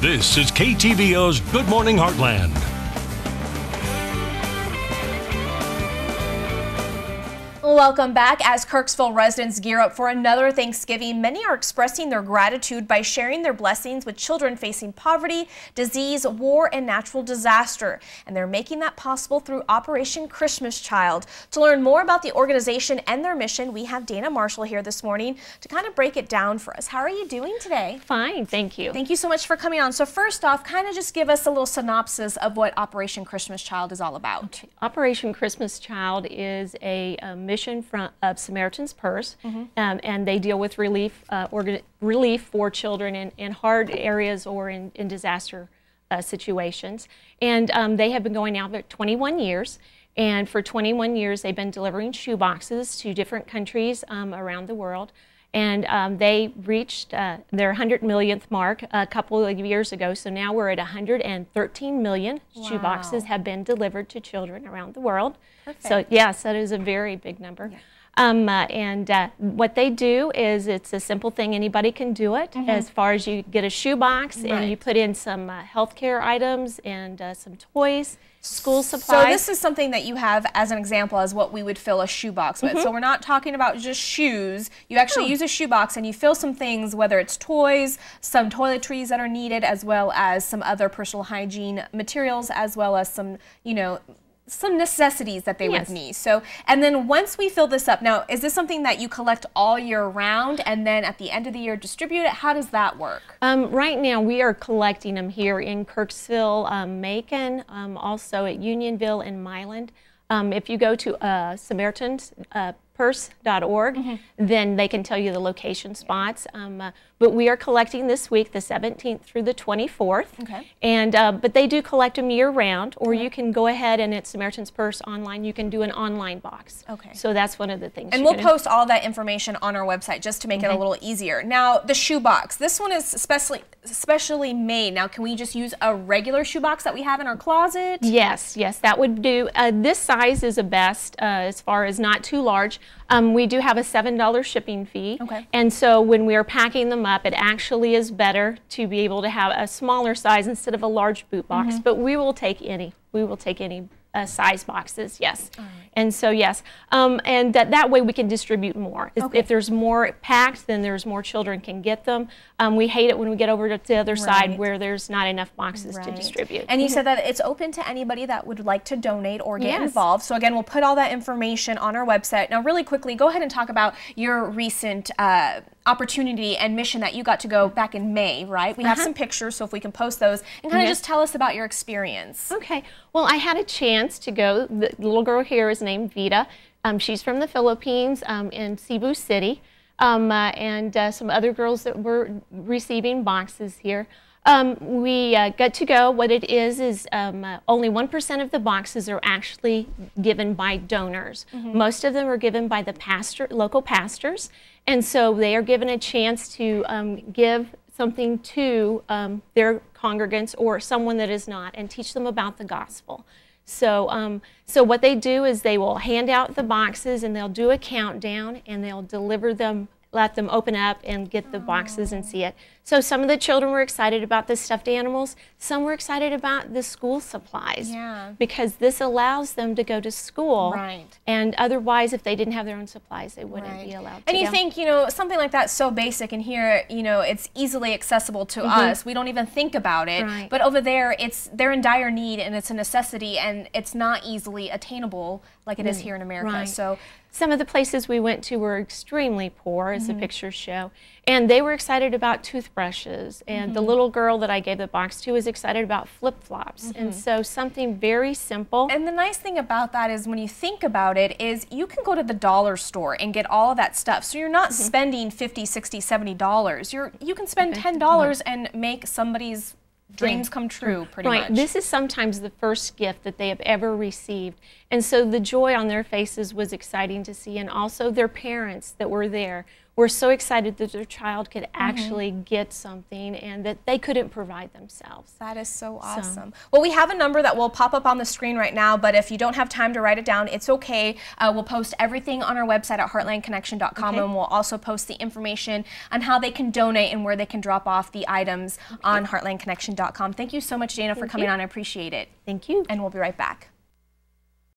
This is KTVO's Good Morning Heartland. Welcome back. As Kirksville residents gear up for another Thanksgiving, many are expressing their gratitude by sharing their blessings with children facing poverty, disease, war, and natural disaster. And they're making that possible through Operation Christmas Child. To learn more about the organization and their mission, we have Dana Marshall here this morning to kind of break it down for us. How are you doing today? Fine, thank you. Thank you so much for coming on. So first off, kind of just give us a little synopsis of what Operation Christmas Child is all about. Okay. Operation Christmas Child is a mission of Samaritan's Purse, and they deal with relief for children in hard areas or in disaster situations. And they have been going now for 21 years. And for 21 years, they've been delivering shoe boxes to different countries around the world. And they reached their 100 millionth mark a couple of years ago. So now we're at 113 million shoe boxes have been delivered to children around the world. Perfect. So yes, that is a very big number. Yeah. What they do is it's a simple thing. Anybody can do it. As far as you get a shoe box and you put in some healthcare items and some toys, school supplies. So this is something that you have as an example as what we would fill a shoebox with. So we're not talking about just shoes. You actually use a shoebox and you fill some things, whether it's toys, some toiletries that are needed, as well as some other personal hygiene materials, as well as some, you know, some necessities that they would need. So, and then once we fill this up, now, is this something that you collect all year round and then at the end of the year distribute it? How does that work? Right now we are collecting them here in Kirksville, Macon, also at Unionville and Milan. If you go to SamaritansPurse.org, then they can tell you the location spots. But we are collecting this week, the 17th through the 24th. Okay. And but they do collect them year round, or you can go ahead and at Samaritan's Purse online, you can do an online box. Okay. So that's one of the things. And we'll post all that information on our website just to make it a little easier. Now, the shoe box. This one is specially made. Now, can we just use a regular shoe box that we have in our closet? Yes, yes, that would do. This size is the best as far as not too large. We do have a $7 shipping fee. Okay. And so when we are packing them up, it actually is better to be able to have a smaller size instead of a large boot box. But we will take any. We will take any size boxes, yes. And so, yes. And that way we can distribute more. If there's more packed, then there's more children can get them. We hate it when we get over to the other side where there's not enough boxes to distribute. And you said that it's open to anybody that would like to donate or get involved. So again, we'll put all that information on our website. Now, really quickly, go ahead and talk about your recent opportunity and mission that you got to go back in May, right? We have some pictures, so if we can post those, and kind of just tell us about your experience. Okay. Well, I had a chance to go. The little girl here is named Vita. She's from the Philippines in Cebu City, and some other girls that were receiving boxes here. We got to go. What it is only 1% of the boxes are actually given by donors. Most of them are given by the local pastors, and so they are given a chance to give something to their congregants or someone that is not, and teach them about the gospel. So, so what they do is they will hand out the boxes, and they'll do a countdown, and they'll deliver them, let them open up and get the boxes and see it. So some of the children were excited about the stuffed animals. Some were excited about the school supplies because this allows them to go to school. Right. And otherwise, if they didn't have their own supplies, they wouldn't be allowed to And you think, you know, something like that's so basic, and here, you know, it's easily accessible to us. We don't even think about it. Right. But over there, they're in dire need, and it's a necessity, and it's not easily attainable like it is here in America. Right. So some of the places we went to were extremely poor, as the pictures show. And they were excited about toothbrushes. And the little girl that I gave the box to was excited about flip-flops. And so something very simple. And the nice thing about that is when you think about it is you can go to the dollar store and get all of that stuff. So you're not spending $50, $60, $70. You can spend $10 and make somebody's dreams come true, pretty much. This is sometimes the first gift that they have ever received. And so the joy on their faces was exciting to see, and also their parents that were there were so excited that their child could actually get something and that they couldn't provide themselves. That is so awesome. Well, we have a number that will pop up on the screen right now, but if you don't have time to write it down, it's okay. We'll post everything on our website at heartlandconnection.com, and we'll also post the information on how they can donate and where they can drop off the items on heartlandconnection.com. Thank you so much, Dana, for coming on. I appreciate it. Thank you. And we'll be right back.